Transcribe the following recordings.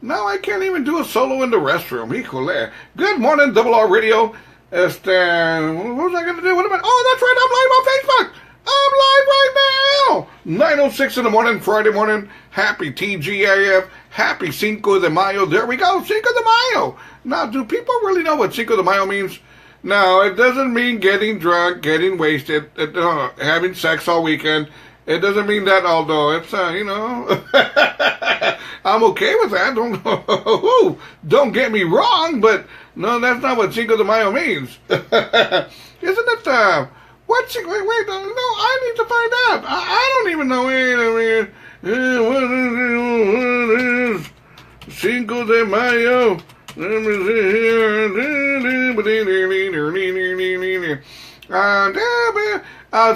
Now I can't even do a solo in the restroom. Híjole. Good morning, Double R Radio. What was I going to do? What am I? Oh, that's right. I'm live on Facebook. I'm live right now. 9:06 in the morning, Friday morning. Happy TGIF. Happy Cinco de Mayo. There we go. Cinco de Mayo. Now, do people really know what Cinco de Mayo means? No, it doesn't mean getting drunk, getting wasted, having sex all weekend. It doesn't mean that, although it's, I'm okay with that. Don't get me wrong, but no, that's not what Cinco de Mayo means. Isn't it, what Cinco, wait, no, I need to find out. I don't even know. Wait a minute. What is Cinco de Mayo? Let me see here.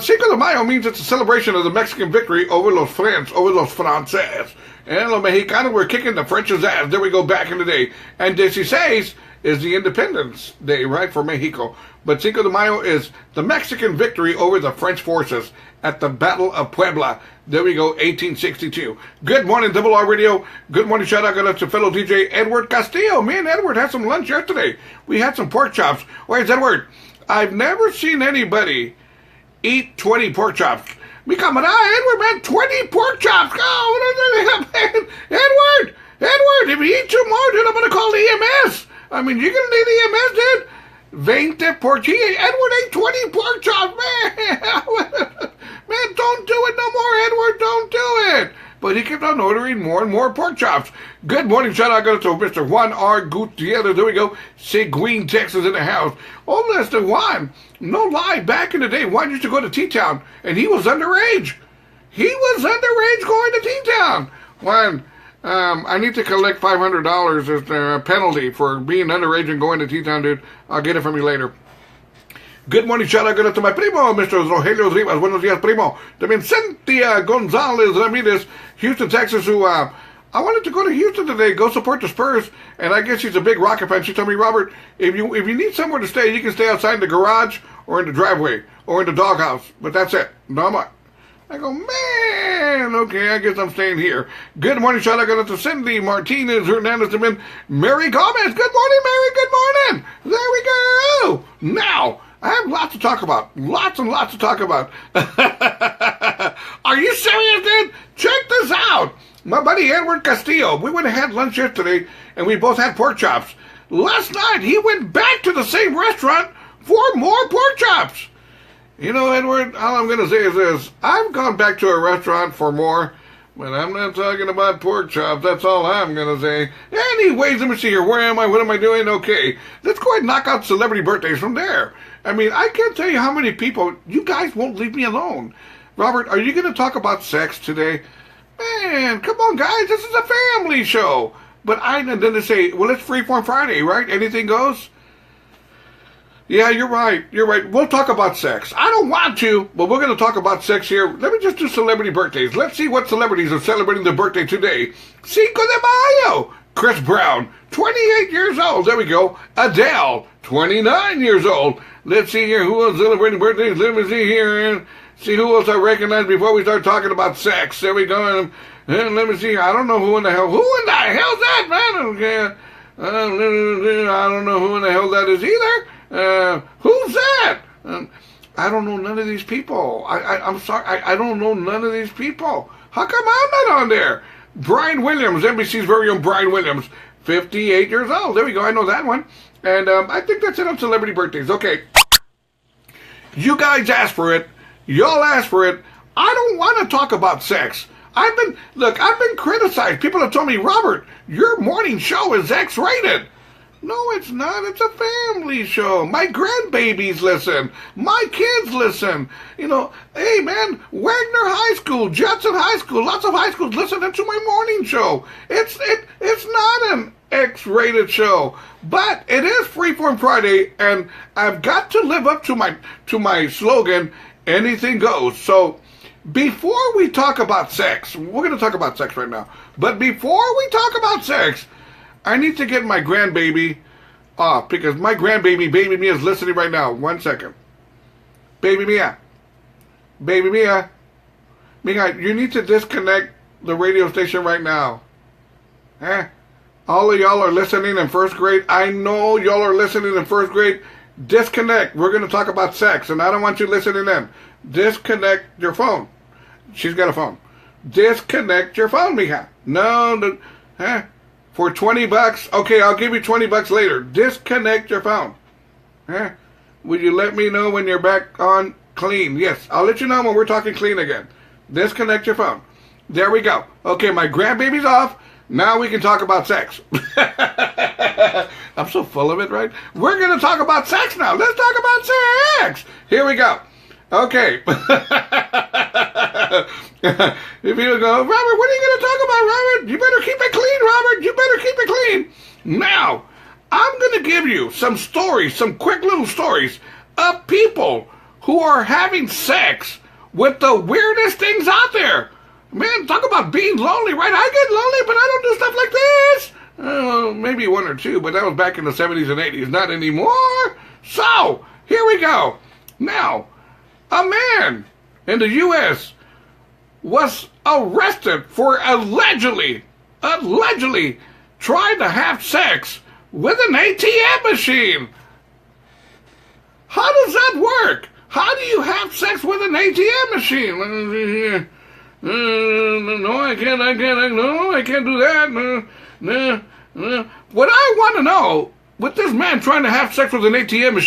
Cinco de Mayo means it's a celebration of the Mexican victory over los franceses. And los mexicanos were kicking the French's ass. There we go, back in the day. And 16 is the Independence Day, right, for Mexico. But Cinco de Mayo is the Mexican victory over the French forces at the Battle of Puebla. There we go, 1862. Good morning, Double R Radio. Good morning, shout out to fellow DJ Edward Castillo. Me and Edward had some lunch yesterday. We had some pork chops. Where's Edward? I've never seen anybody eat 20 pork chops. Me camarada, Edward, man, 20 pork chops. Oh, what is that, man? Edward, if you eat two more, dude, I'm going to call the EMS. I mean, you're going to need the EMS, dude. 20 pork chops. Edward ate 20 pork chops, man. Man, don't do it no more, Edward. Don't do it. But he kept on ordering more and more pork chops. Good morning, shout out to Mr. Juan R. Gutierrez. There we go. Seguin, Texas in the house. Oh, Mr. Juan, no lie, back in the day, Juan used to go to T-Town, and he was underage. He was underage going to T-Town. Juan, I need to collect $500 as a penalty for being underage and going to T-Town, dude. I'll get it from you later. Good morning, shout out to my primo, Mr. Rogelio Rivas. Buenos días, primo. También Cynthia Gonzalez Ramirez, Houston, Texas, who, I wanted to go to Houston today, go support the Spurs, and I guess she's a big Rocket fan. She told me, Robert, if you need somewhere to stay, you can stay outside in the garage or in the driveway or in the doghouse, but that's it. No more. I go, man, okay, I guess I'm staying here. Good morning, shout out to Cindy Martinez Hernandez, and Mary Gomez. Good morning, Mary, good morning. There we go. Now, I have lots to talk about. Lots and lots to talk about. Are you serious, dude? Check this out. My buddy Edward Castillo, we went and had lunch yesterday, and we both had pork chops. Last night, he went back to the same restaurant for more pork chops. You know, Edward, all I'm going to say is this. I've gone back to a restaurant for more, but I'm not talking about pork chops. That's all I'm going to say. Anyways, let me see here. Where am I? What am I doing? Okay, let's go ahead and knock out celebrity birthdays from there. I mean, I can't tell you how many people, you guys won't leave me alone. Robert, are you going to talk about sex today? Man, come on, guys. This is a family show. But then they say, well, it's Freeform Friday, right? Anything goes? Yeah, you're right. You're right. We'll talk about sex. I don't want to, but we're going to talk about sex here. Let me just do celebrity birthdays. Let's see what celebrities are celebrating their birthday today. Cinco de Mayo. Chris Brown, 28 years old. There we go. Adele, 29 years old. Let's see here. Who else celebrating birthdays? Let me see here. And see who else I recognize before we start talking about sex. There we go. And let me see. I don't know who in the hell's that, man? Okay. I don't know who in the hell that is either. Who's that? I don't know none of these people. I'm sorry. I don't know none of these people. How come I'm not on there? Brian Williams, NBC's very own Brian Williams, 58 years old. There we go. I know that one. And I think that's it on celebrity birthdays. Okay. You guys asked for it. Y'all asked for it. I don't want to talk about sex. I've been criticized. People have told me, Robert, your morning show is X-rated. No, it's not. It's a family show. My grandbabies listen. My kids listen. You know, hey, man, Wagner High School, Judson High School, lots of high schools listening to my morning show. It's not an X-rated show, but it is Freeform Friday, and I've got to live up to my slogan, anything goes. So before we talk about sex, we're going to talk about sex right now, but before we talk about sex, I need to get my grandbaby off, because my grandbaby, Baby Mia, is listening right now. 1 second. Baby Mia. Baby Mia. Mia, you need to disconnect the radio station right now. All of y'all are listening in first grade. I know y'all are listening in first grade. Disconnect. We're going to talk about sex, and I don't want you listening in. Disconnect your phone. She's got a phone. Disconnect your phone, mija. No, for $20. Okay, I'll give you $20 later. Disconnect your phone. Will you let me know when you're back on clean? Yes, I'll let you know when we're talking clean again. Disconnect your phone. There we go. Okay, my grandbaby's off. Now we can talk about sex. I'm so full of it, right? We're going to talk about sex now. Let's talk about sex. Here we go. Okay. If you go, Robert, what are you going to talk about, Robert? You better keep it clean, Robert. You better keep it clean. Now, I'm going to give you some stories, some quick little stories of people who are having sex with the weirdest things out there. Man, talk about being lonely, right? I get lonely, but I don't do stuff like this. Maybe one or two, but that was back in the 70s and 80s. Not anymore. So, here we go. Now, a man in the U.S. was arrested for allegedly trying to have sex with an ATM machine. How does that work? How do you have sex with an ATM machine? No, I can't do that. No. What I want to know, with this man trying to have sex with an ATM machine,